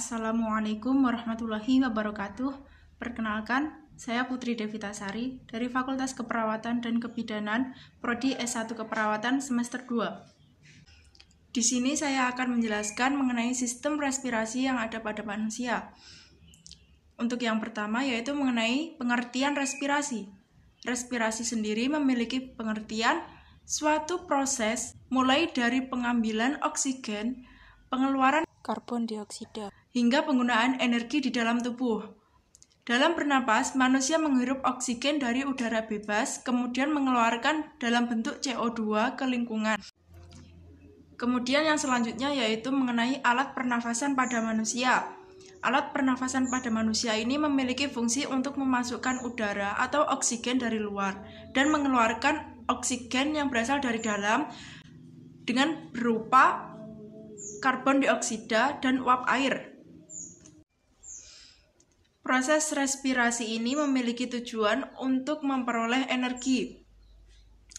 Assalamualaikum warahmatullahi wabarakatuh. Perkenalkan, saya Putri Devitasari dari Fakultas Keperawatan dan Kebidanan, Prodi S1 Keperawatan semester 2. Di sini saya akan menjelaskan mengenai sistem respirasi yang ada pada manusia. Untuk yang pertama yaitu mengenai pengertian respirasi. Respirasi sendiri memiliki pengertian suatu proses mulai dari pengambilan oksigen, pengeluaran karbon dioksida, hingga penggunaan energi di dalam tubuh. Dalam bernapas, manusia menghirup oksigen dari udara bebas, kemudian mengeluarkan dalam bentuk CO2 ke lingkungan. Kemudian yang selanjutnya yaitu mengenai alat pernafasan pada manusia. Alat pernafasan pada manusia ini memiliki fungsi untuk memasukkan udara atau oksigen dari luar dan mengeluarkan oksigen yang berasal dari dalam dengan berupa karbon dioksida dan uap air. Proses respirasi ini memiliki tujuan untuk memperoleh energi.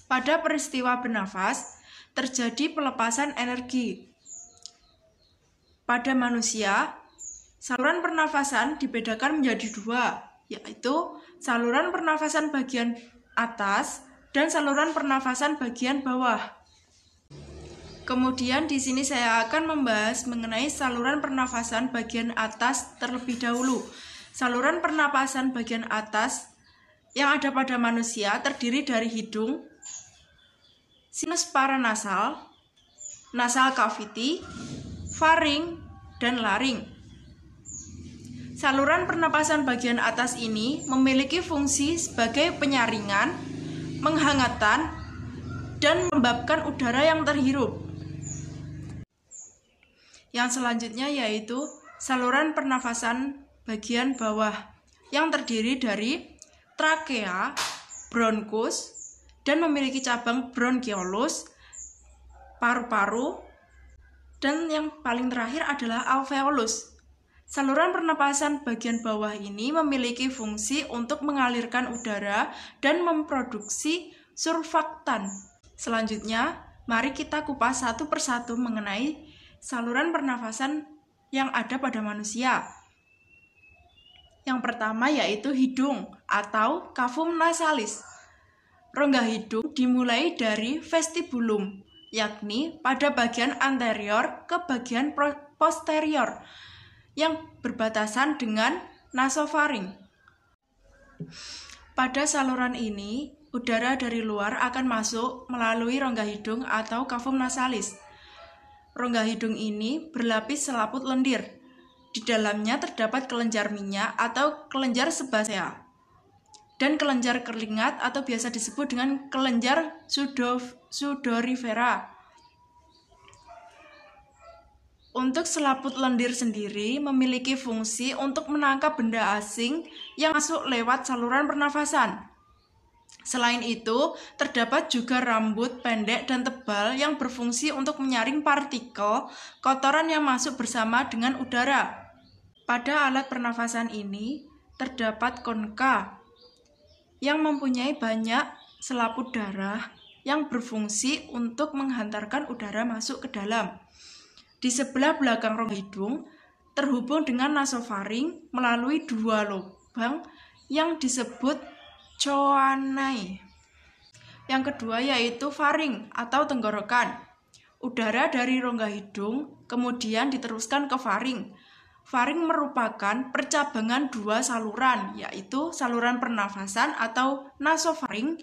Pada peristiwa bernafas, terjadi pelepasan energi. Pada manusia, saluran pernafasan dibedakan menjadi dua, yaitu saluran pernafasan bagian atas dan saluran pernafasan bagian bawah. Kemudian di sini saya akan membahas mengenai saluran pernafasan bagian atas terlebih dahulu. Saluran pernapasan bagian atas yang ada pada manusia terdiri dari hidung, sinus paranasal, nasal cavity, faring, dan laring. Saluran pernapasan bagian atas ini memiliki fungsi sebagai penyaringan, menghangatan, dan melembabkan udara yang terhirup. Yang selanjutnya yaitu saluran pernafasan bagian bawah yang terdiri dari trakea, bronkus, dan memiliki cabang bronkiolus, paru-paru, dan yang paling terakhir adalah alveolus. Saluran pernapasan bagian bawah ini memiliki fungsi untuk mengalirkan udara dan memproduksi surfaktan. Selanjutnya, mari kita kupas satu persatu mengenai saluran pernafasan yang ada pada manusia. Yang pertama yaitu hidung atau cavum nasalis. Rongga hidung dimulai dari vestibulum, yakni pada bagian anterior ke bagian posterior yang berbatasan dengan nasofaring. Pada saluran ini, udara dari luar akan masuk melalui rongga hidung atau cavum nasalis. Rongga hidung ini berlapis selaput lendir. Di dalamnya terdapat kelenjar minyak atau kelenjar sebasea dan kelenjar keringat atau biasa disebut dengan kelenjar sudorifera. Untuk selaput lendir sendiri memiliki fungsi untuk menangkap benda asing yang masuk lewat saluran pernafasan. Selain itu, terdapat juga rambut pendek dan tebal yang berfungsi untuk menyaring partikel kotoran yang masuk bersama dengan udara. Pada alat pernafasan ini, terdapat konka yang mempunyai banyak selaput darah yang berfungsi untuk menghantarkan udara masuk ke dalam. Di sebelah belakang rongga hidung, terhubung dengan nasofaring melalui dua lubang yang disebut choanae. Yang kedua yaitu faring atau tenggorokan. Udara dari rongga hidung kemudian diteruskan ke faring. Faring merupakan percabangan dua saluran, yaitu saluran pernafasan atau nasofaring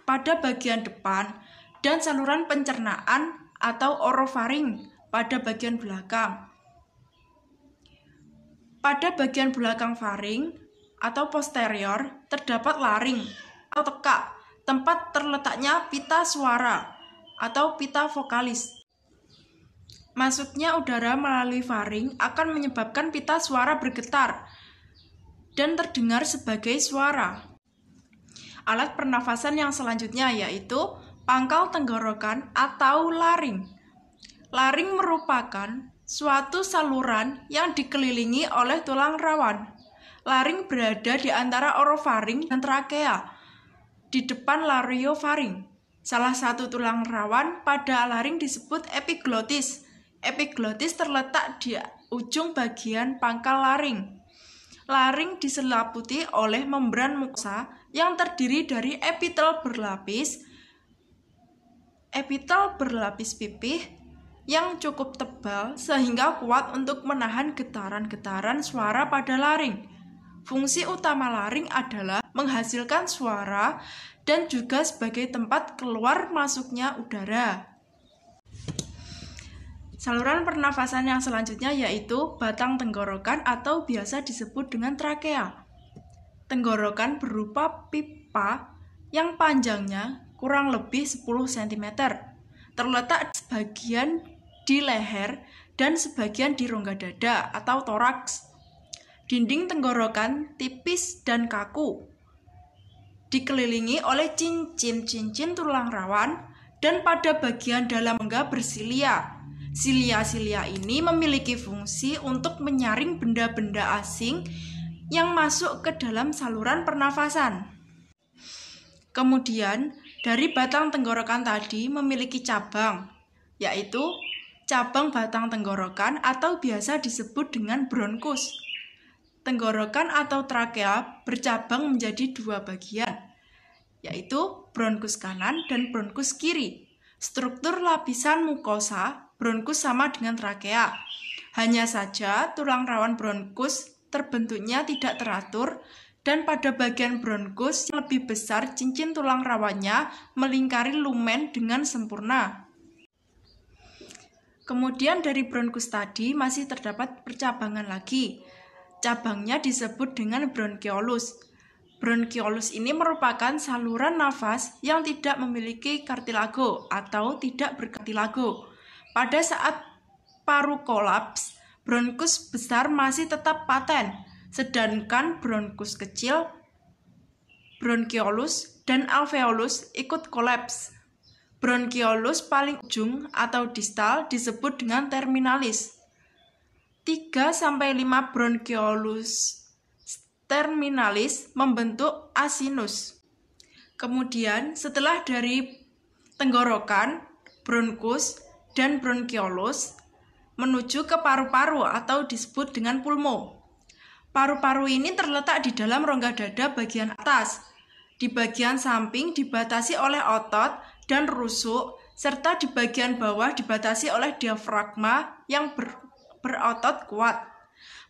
pada bagian depan dan saluran pencernaan atau orofaring pada bagian belakang. Pada bagian belakang faring atau posterior terdapat laring atau tekak, tempat terletaknya pita suara atau pita vokalis. Masuknya udara melalui faring akan menyebabkan pita suara bergetar dan terdengar sebagai suara. Alat pernafasan yang selanjutnya yaitu pangkal tenggorokan atau laring. Laring merupakan suatu saluran yang dikelilingi oleh tulang rawan. Laring berada di antara orofaring dan trakea, di depan lariofaring. Salah satu tulang rawan pada laring disebut epiglotis. Epiglotis terletak di ujung bagian pangkal laring. Laring diselimuti oleh membran mukosa yang terdiri dari epitel berlapis pipih yang cukup tebal sehingga kuat untuk menahan getaran-getaran suara pada laring. Fungsi utama laring adalah menghasilkan suara dan juga sebagai tempat keluar masuknya udara. Saluran pernafasan yang selanjutnya yaitu batang tenggorokan atau biasa disebut dengan trakea. Tenggorokan berupa pipa yang panjangnya kurang lebih 10 cm. Terletak sebagian di leher dan sebagian di rongga dada atau toraks. Dinding tenggorokan tipis dan kaku, dikelilingi oleh cincin-cincin tulang rawan dan pada bagian dalam rongga bersilia. Silia-silia ini memiliki fungsi untuk menyaring benda-benda asing yang masuk ke dalam saluran pernafasan. Kemudian, dari batang tenggorokan tadi memiliki cabang, yaitu cabang batang tenggorokan atau biasa disebut dengan bronkus. Tenggorokan atau trakea bercabang menjadi dua bagian, yaitu bronkus kanan dan bronkus kiri. Struktur lapisan mukosa bronkus sama dengan trakea. Hanya saja tulang rawan bronkus terbentuknya tidak teratur dan pada bagian bronkus yang lebih besar cincin tulang rawannya melingkari lumen dengan sempurna. Kemudian dari bronkus tadi masih terdapat percabangan lagi. Cabangnya disebut dengan bronkiolus. Bronkiolus ini merupakan saluran nafas yang tidak memiliki kartilago atau tidak berkartilago. Pada saat paru kolaps, bronkus besar masih tetap paten, sedangkan bronkus kecil, bronkiolus, dan alveolus ikut kolaps. Bronkiolus paling ujung atau distal disebut dengan terminalis. 3-5 bronkiolus terminalis membentuk asinus. Kemudian setelah dari tenggorokan, bronkus, dan bronkiolus menuju ke paru-paru atau disebut dengan pulmo. Paru-paru ini terletak di dalam rongga dada bagian atas. Di bagian samping dibatasi oleh otot dan rusuk, serta di bagian bawah dibatasi oleh diafragma yang berotot kuat.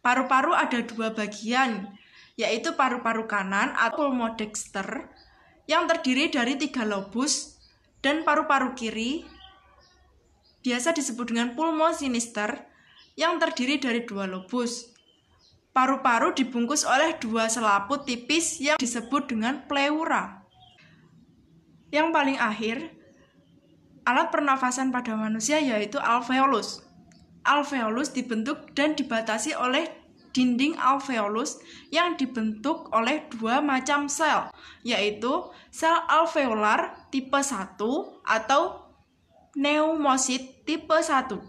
Paru-paru ada dua bagian, yaitu paru-paru kanan atau pulmodexter yang terdiri dari 3 lobus dan paru-paru kiri biasa disebut dengan pulmosinister yang terdiri dari 2 lobus. Paru-paru dibungkus oleh 2 selaput tipis yang disebut dengan pleura. Yang paling akhir, alat pernafasan pada manusia yaitu alveolus. Alveolus dibentuk dan dibatasi oleh dinding alveolus yang dibentuk oleh 2 macam sel, yaitu sel alveolar tipe 1 atau pneumosit tipe 1.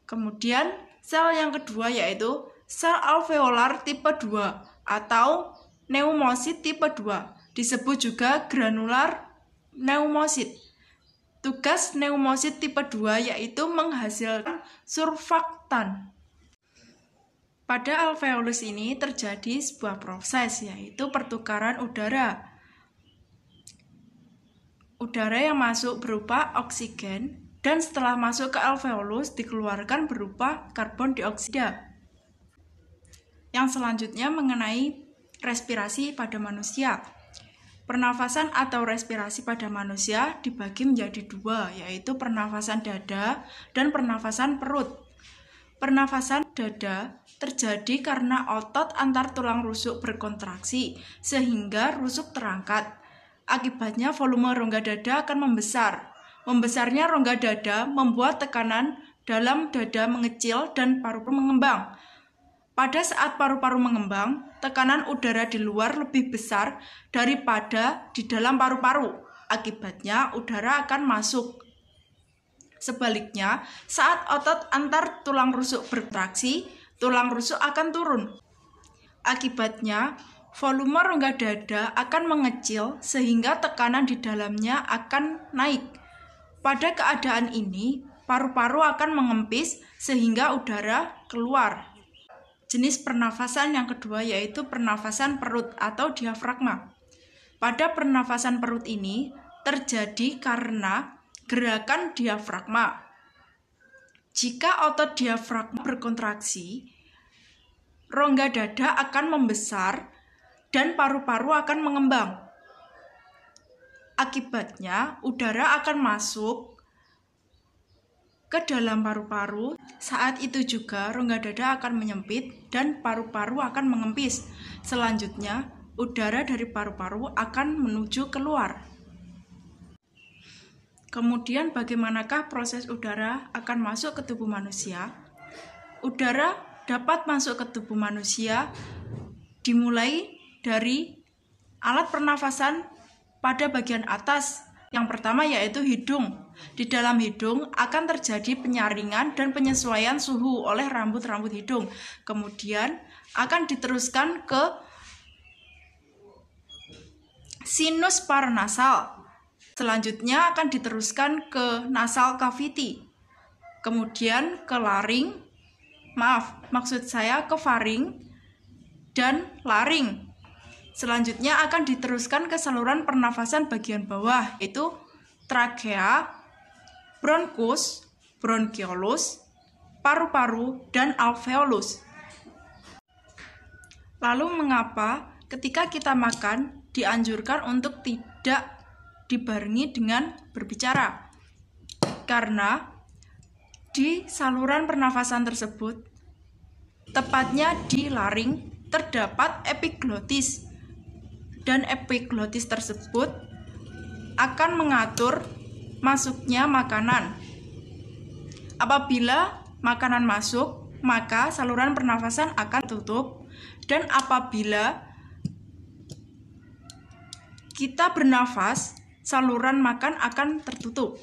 Kemudian sel yang kedua yaitu sel alveolar tipe 2 atau pneumosit tipe 2, disebut juga granular pneumosit. Tugas pneumosit tipe 2 yaitu menghasilkan surfaktan. Pada alveolus ini terjadi sebuah proses yaitu pertukaran udara. Udara yang masuk berupa oksigen dan setelah masuk ke alveolus dikeluarkan berupa karbon dioksida. Yang selanjutnya mengenai respirasi pada manusia. Pernafasan atau respirasi pada manusia dibagi menjadi 2, yaitu pernafasan dada dan pernafasan perut. Pernafasan dada terjadi karena otot antar tulang rusuk berkontraksi sehingga rusuk terangkat. Akibatnya volume rongga dada akan membesar. Membesarnya rongga dada membuat tekanan dalam dada mengecil dan paru-paru mengembang. Pada saat paru-paru mengembang, tekanan udara di luar lebih besar daripada di dalam paru-paru. Akibatnya udara akan masuk. Sebaliknya, saat otot antar tulang rusuk berkontraksi, tulang rusuk akan turun. Akibatnya, volume rongga dada akan mengecil sehingga tekanan di dalamnya akan naik. Pada keadaan ini, paru-paru akan mengempis sehingga udara keluar. Jenis pernafasan yang kedua yaitu pernafasan perut atau diafragma. Pada pernafasan perut ini terjadi karena gerakan diafragma. Jika otot diafragma berkontraksi, rongga dada akan membesar dan paru-paru akan mengembang. Akibatnya, udara akan masuk ke dalam paru-paru. Saat itu juga rongga dada akan menyempit dan paru-paru akan mengempis. Selanjutnya, udara dari paru-paru akan menuju keluar. Kemudian bagaimanakah proses udara akan masuk ke tubuh manusia? Udara dapat masuk ke tubuh manusia dimulai dari alat pernafasan pada bagian atas. Yang pertama yaitu hidung. Di dalam hidung akan terjadi penyaringan dan penyesuaian suhu oleh rambut-rambut hidung. Kemudian akan diteruskan ke sinus paranasal. Selanjutnya akan diteruskan ke nasal cavity. Kemudian ke laring, ke faring dan laring. Selanjutnya akan diteruskan ke saluran pernafasan bagian bawah, yaitu trakea, bronkus, bronkiolus, paru-paru, dan alveolus. Lalu mengapa ketika kita makan dianjurkan untuk tidak dibarengi dengan berbicara? Karena di saluran pernafasan tersebut, tepatnya di laring, terdapat epiglotis. Dan epiglotis tersebut akan mengatur masuknya makanan. Apabila makanan masuk, maka saluran pernafasan akan tutup, dan apabila kita bernafas, saluran makan akan tertutup.